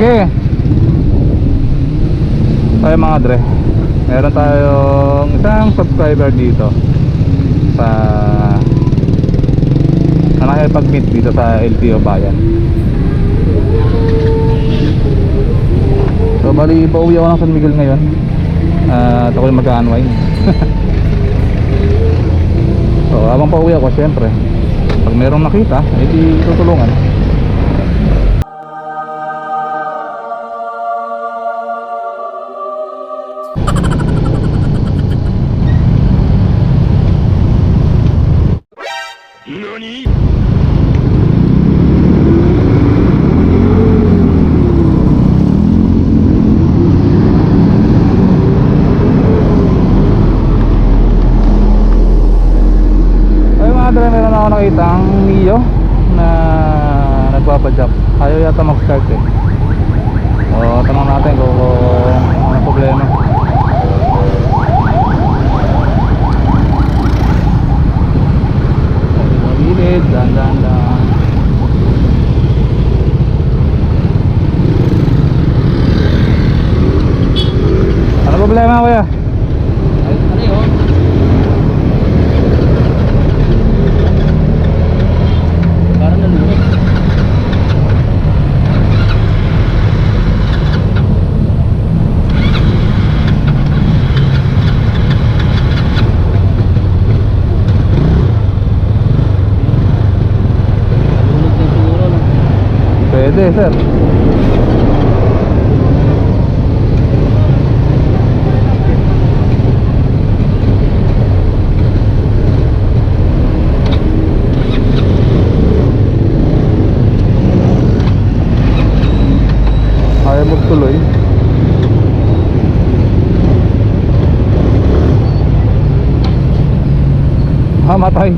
Sige. Tayo mga dre, meron tayong isang subscriber dito sa nakikipag-meet dito sa LTO Bayan. So bali, pauwi ako ng San Miguel ngayon at ako'y mag-unwind. So habang pauwi ako, syempre pag merong nakita, edi tutulungan. NANI?! Meron ako nakitang Mio na nagpapadjak. Ayaw yata mag-start eh. O, tanong natin kung ano problema. Mabilis, dahan-dahan lang. Ano problema kuya? Pwede sir. Ayaw magtuloy. Matay.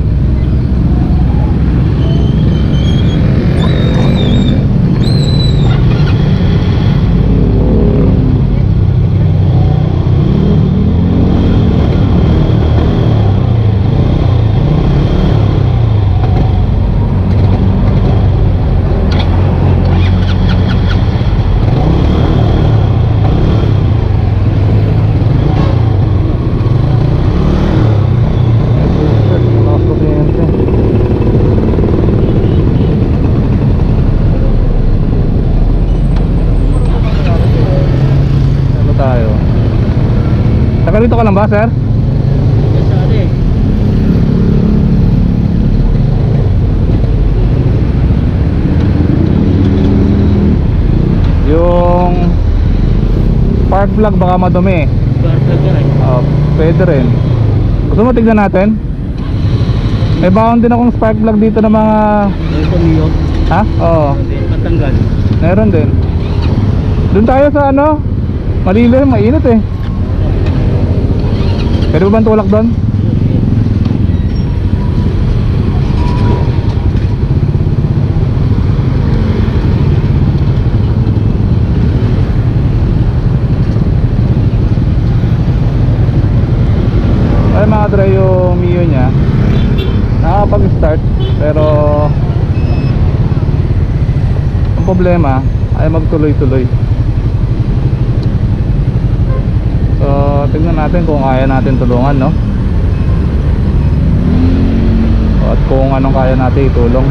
Dito ka lang ba, sir? Yes, sir. Yung spark plug baka madumi. Spark plug yan eh. Pwede rin. Gusto mo tignan natin? May baon din akong spark plug dito ng mga... Ito Mio. Ha? Oo. Patanggal. Meron din. Doon tayo sa ano? Malilim, mainit eh. Pwede ba bang tulak doon? Ay mga dry yung Mio nya nakakapag-start pero ang problema ay magtuloy-tuloy. So tignan natin kung kaya natin tulungan, no? At kung anong kaya natin itulong.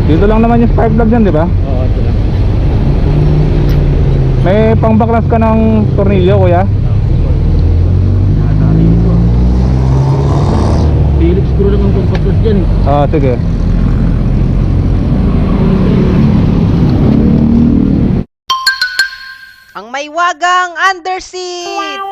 Dito lang naman yung spark plug dyan, di ba? Oo, ito lang. May pangbaklas ka ng tornilyo, kuya? Phillips screw lang ang pagpaplas dyan eh. Sige. Ang may wagang underseat!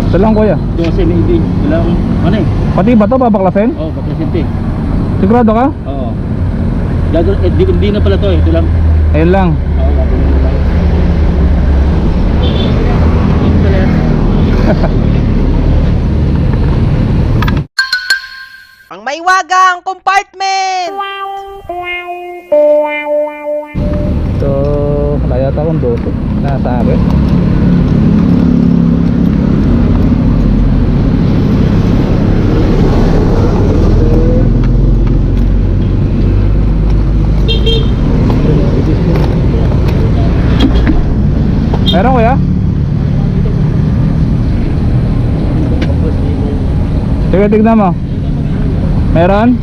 Ito lang kuya. 12 maybe. Ilang, ano eh? Pati ba to babaklasin? Oo, papresente. Sigurado ka? Oo. Hindi na pala to eh. Ito lang. Ayun lang. Oo, gagawin na lang. Ito pala yan. Ang maiwagang compartment! So, wala yata akong 12. Nasa akin. Meron kuya? Sige, tignan mo. Meron?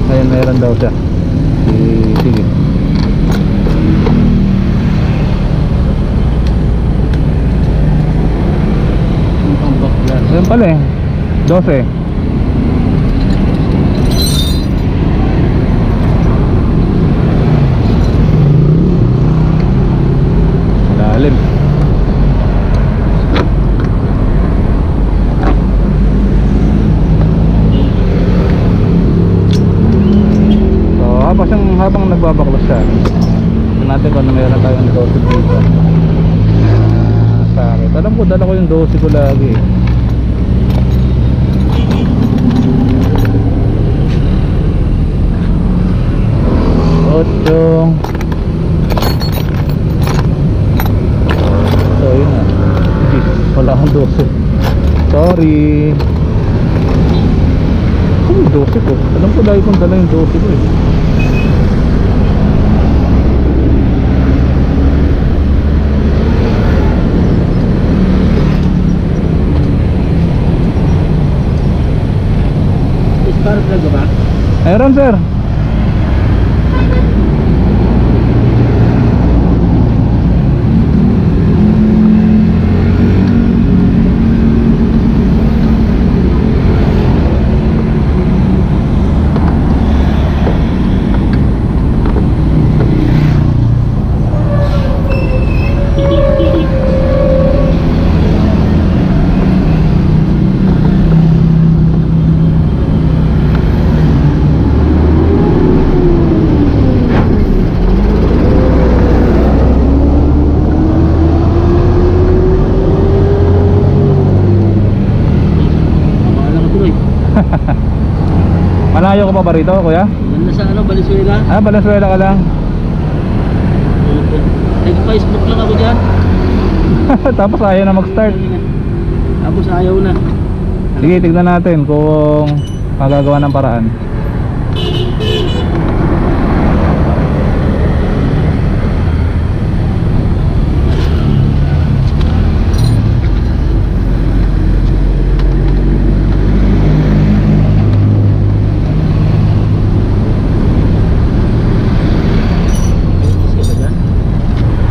Ayun, meron daw siya. Sige. Yung pambak yan. Ayun pala eh. 12. Lalim. Habang nagbabaklas siya, tignan natin kung ano meron tayong 12 dito. Sa akin, alam ko, dala ko yung 12 ko lagi. Ocho. So yun na. Wala akong 12. Sorry. Yung 12 ko, alam ko lagi kong dala yung 12 ko eh. Spark plug ba? Meron sir. Malayo ka pa ba rito, kuya? Yan na sa ano, Valenzuela. Ah, Valenzuela ka lang. Nag-Facebook lang ako dyan. Tapos ayaw na mag-start. Tapos ayaw na. Sige, tignan natin kung magagawa ng paraan.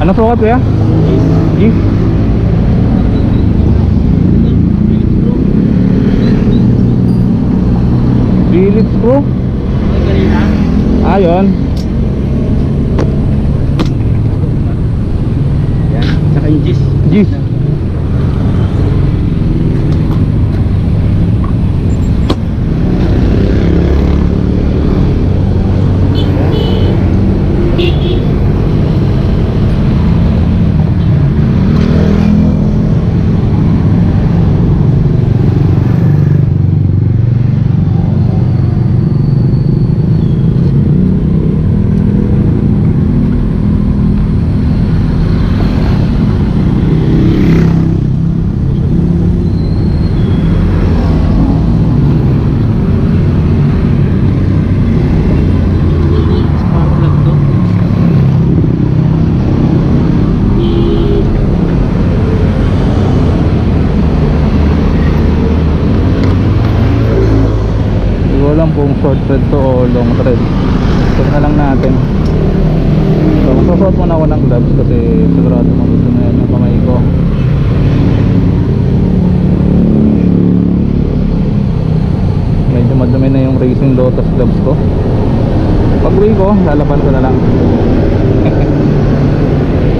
Anong sukat kuya? G? Phillips screw? Ayun. Yan. Tsaka yung gis. Gis. Spark plug to. Hindi ko alam kung short thread to o long thread. Check na lang natin. So magsusuot muna ako ng gloves kasi sigurado magusto na yan yung kamay ko. Medyo madumi na yung Racing Lotus gloves ko. Pag uwi ko, lalaban ko na lang.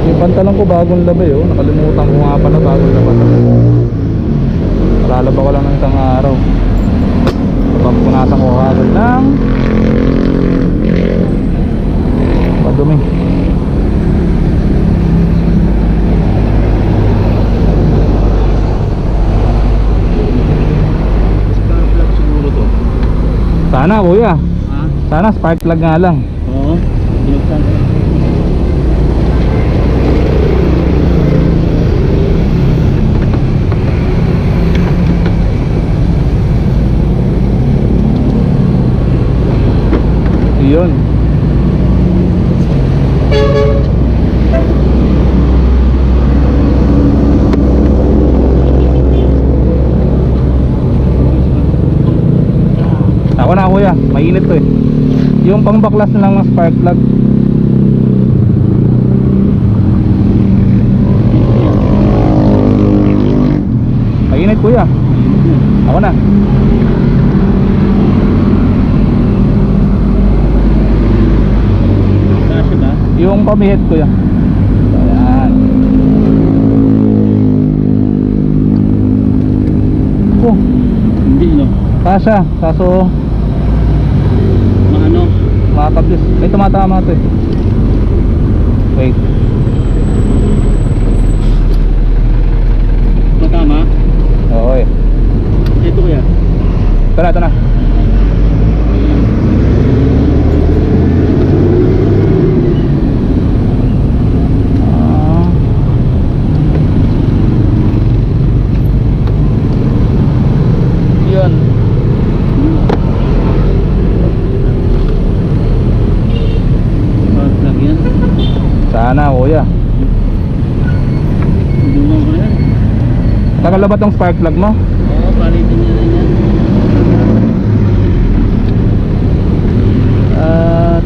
Yung pantalon ko bagong labay oh. Nakalimutan ko nga pala bagong laban. Sana kuya. Ha? Sana spark plug nga lang. Oo. Binuksan. Yun. Ako na kuya, mainit to eh. Yung pangbaklas na lang ng spark plug. Mainit kuya. Ako na. Kasya ba? Yung pamihit kuya. Ayan. Oh, Hindi no. kasha. Kaso Maano? makakablis. May tumatama to eh. Wait. Matama? Oo eh. Ito kuya. Ito na, ito na. Ah. Yun. Spark plug yan. Sana kuya. Tulungan ko yan. Tagal na ba tong spark plug mo? Oo, palitin niya rin yan. At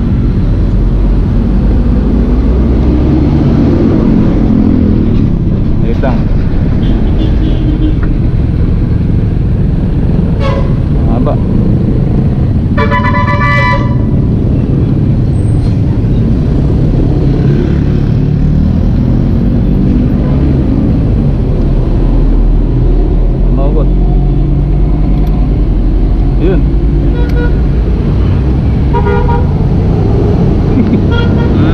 wait lang. Haba. Magot. Yun. Ha?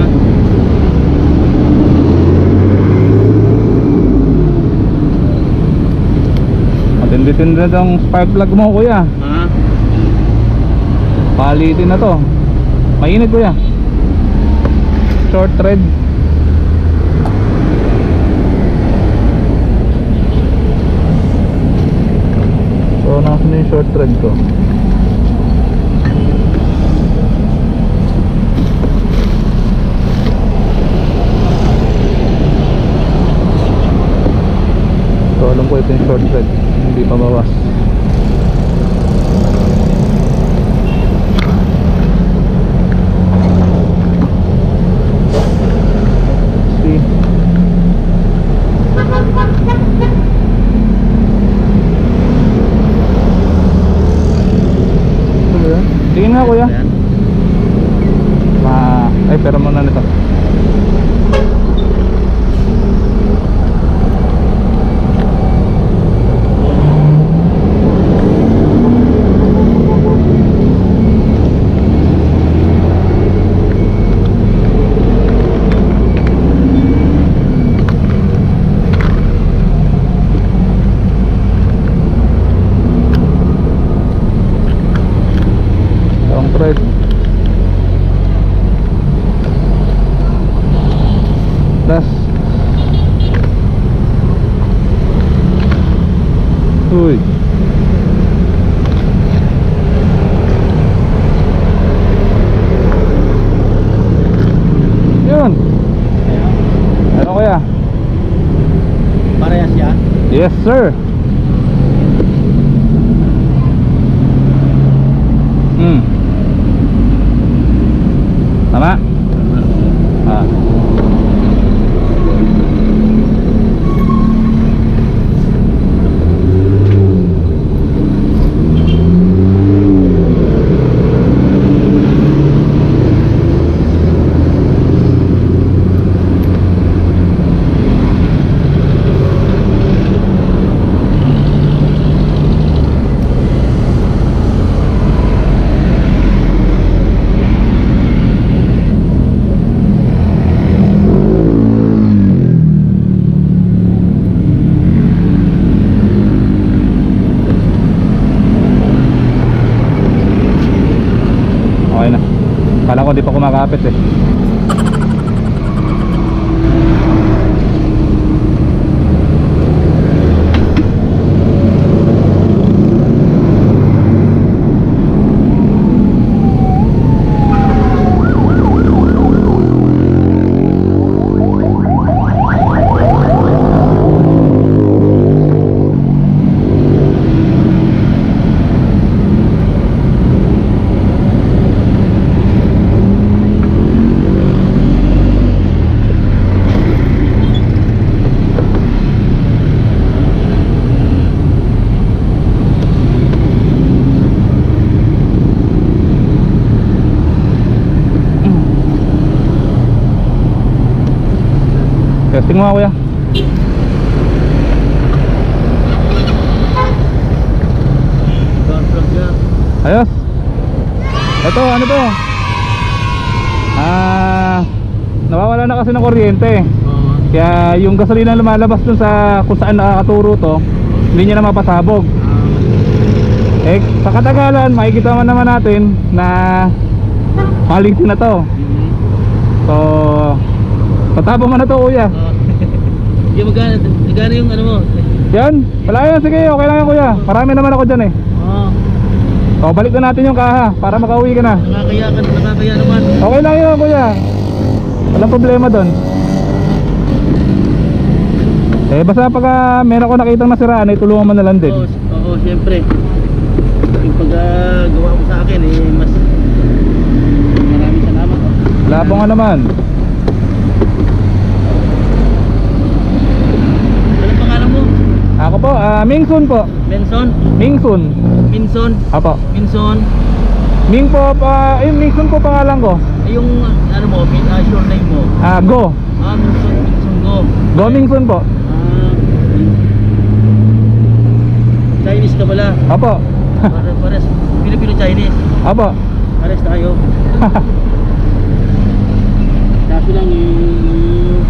Matindi-tindi na tong spark plug mo kuya. Ha? Palitin na to. Mainit kuya. Short thread. So nasa na yung short thread ko. So alam ko ito yung short thread. Hindi pa bawas. See? Ito ba yan? Tingin nga kuya. Ayan. Ay pero muna nito. Long thread. Last. Uy. Yun. Ano kaya? Parehas yan. Yes sir. Tama? Ah. di pa kumakapit eh. Testing mo kuya. Spark plug niya. Ayos. Ito ano to? Nawawala na kasi ng kuryente. Oo. Kaya yung gasolina lumalabas dun sa kung saan nakakaturo to, hindi niya na mapasabog. Eh sa katagalan makikita naman natin na malisin na to. So patapon mo na to kuya. Yung magana yung ano mo. Yan, wala yan, sige, okay lang yan kuya. Marami naman ako dyan eh. Oo. O balik na natin yung kaha para makauwi ka na. Nakakaya naman. Okay lang yun kuya. Walang problema doon. Eh basta pag meron ko nakitang nasiraan ay tulungan mo na lang din. Oo, siyempre. Yung paggawa mo sa akin eh mas maraming salamat. Labo nga naman. Anong pangalan mo? Ako po, Mingsun po. Benson? Mingsun. Minson? Apo. Minson? Ming po, Mingsun po pangalan ko. Ay, yung ano mo, short name mo? Go. Minson Go. Go Mingsun po. Chinese ka pala. Apo. Pares, Filipino-Chinese. Apo. Pares tayo. Kaso lang yung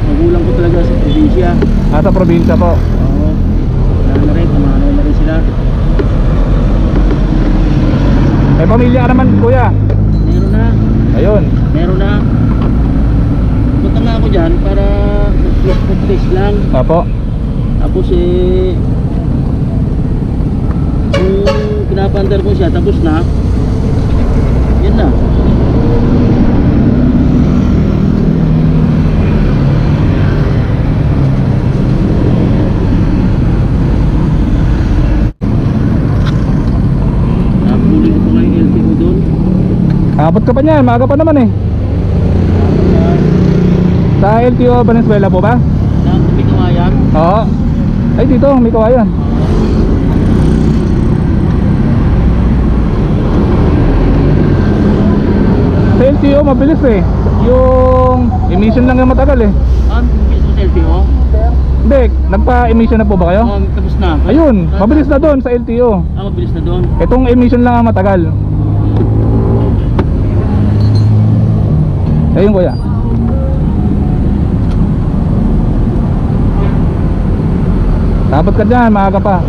magulang ko talaga sa probinsya. Sa probinsya po. Oo. Wala na rin, pamano na rin sila. May pamilya ka naman kuya. Meron na. Ayun. Meron na. Punta nga ako dyan para mag-place lang. Apo. Tapos yung pinapandar ko siya, tapos na. Yan na. Napuling ko nga yung LTO doon. Abot ka pa niyan, maaga pa naman eh. Sa LTO Valenzuela po ba? Dahil may kawayan. Oo. Ay dito, may kawayan. Sa LTO mabilis eh. Yung emission lang yung matagal eh. Mabilis mo sa LTO? Hindi, nagpa-emission na po ba kayo? Tapos na. Ayun, mabilis na doon sa LTO. Mabilis na doon. Itong emission lang ang matagal. Ayun kuya. Dapat ka dyan, maaga pa.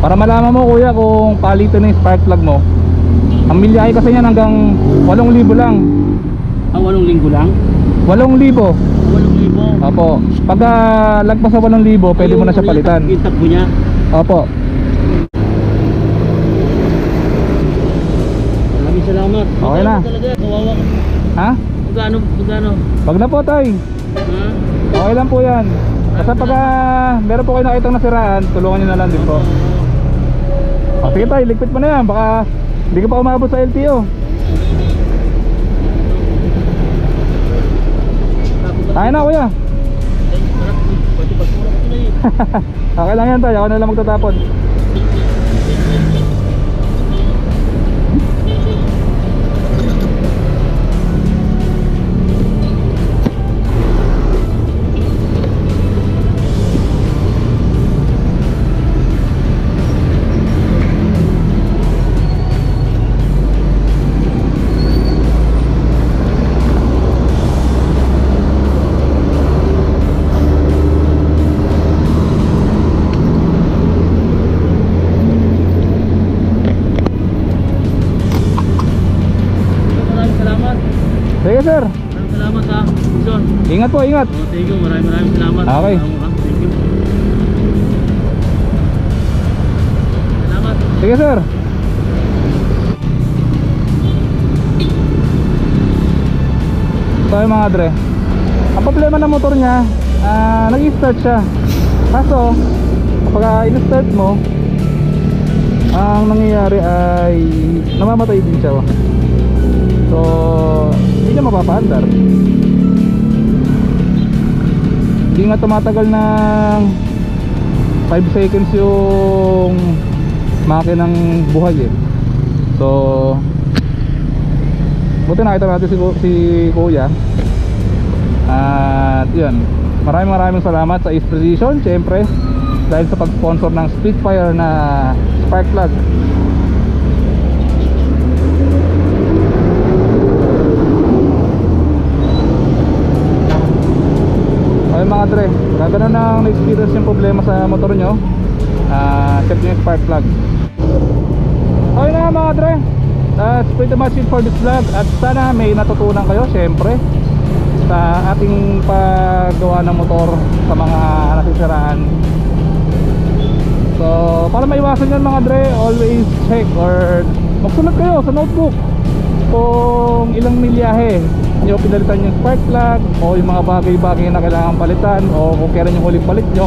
Para malaman mo kuya kung palitan na yung spark plug mo. Ang milyahe kasi yan hanggang 8,000 lang. 8 linggo lang? 8,000. 8,000? Opo. Pag lagpas sa 8,000, pwede mo na siya palitan. Yung takbo niya? Opo. Maraming salamat. Okay na. Talaga, kawawa ka. Ha? Magkano? Wag na po tay. Ha? Okay lang po yan. Basta pag meron po kayo nakitang nasiraan, tulungan nyo na lang din po. Sige tay, ligpit mo na yan. Baka hindi ka pa umabot sa LTO. Tayo na kuya. Okay lang yan tayo, ako na lang magtatapon. Sige sir. Maraming salamat ha. Son. Ingat po, ingat. Oh, thank you. Maraming salamat. Okay. Thank you. Salamat. Sige sir. So yung mga dre, ang problema ng motor niya, nag-start siya. Kaso kapag in-start mo, ang nangyayari ay namamatay din siya. So hindi niya mapapaandar. Hindi nga tumatagal ng 5 seconds yung makinang buhay eh. So buti nakita natin si Kuya. At yun, maraming salamat sa Expedition syempre, dahil sa pag-sponsor ng Spitfire na spark plug. Ayun mga dre, gano'n na na-experience yung problema sa motor nyo, check nyo yung spark plug. Ayun na mga dre, that's pretty much it for this vlog. At sana may natutunan kayo syempre sa ating paggawa ng motor sa mga nasisiraan. So para maiwasan yun mga dre, always check or magsulat kayo sa notebook kung ilang milyahe nyo pinalitan yung spark plug o yung mga bagay-bagay na kailangan palitan o kung kailan yung huling palit nyo,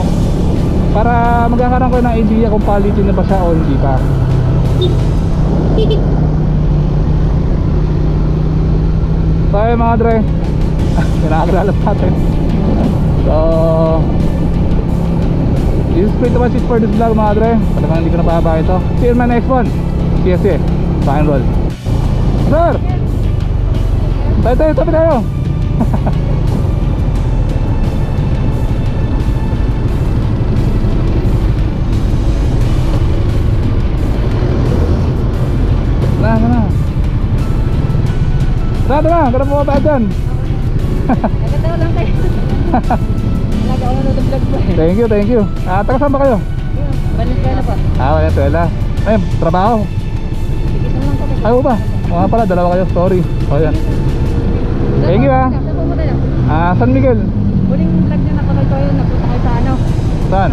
para magkakaroon kayo ng idea kung palitin na ba siya o hindi pa. So ayun mga dre, pinakakalalas natin. So this is pretty much it for this vlog mga dre. Talagang hindi ko napahaba ito. See you in my next one. CSC, rock and roll. Sir! Tayo tayo. Na, ganun po ba dyan? Nagkatawa lang kayo. Nagawa na ng vlog mo eh. Thank you. Taga saan ba kayo? Valenzuela po. Valenzuela. Ay, trabaho. Sige naman kami. Ay, ba? Mga pala, dalawa kayo. Sorry. O yan. Thank you Saan po muna lang? San Miguel. Huling vlog na napanood ko yun. Napunta kayo sa ano? Saan?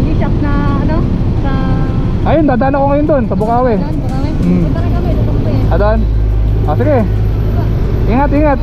Yung shop na ano? Sa... Ayun, dadaan ako ngayon doon, sa Bukawi. Doon, Bukawi. Hmm. Punta na kami. Lutong po eh. Doon? Sige. Ingat.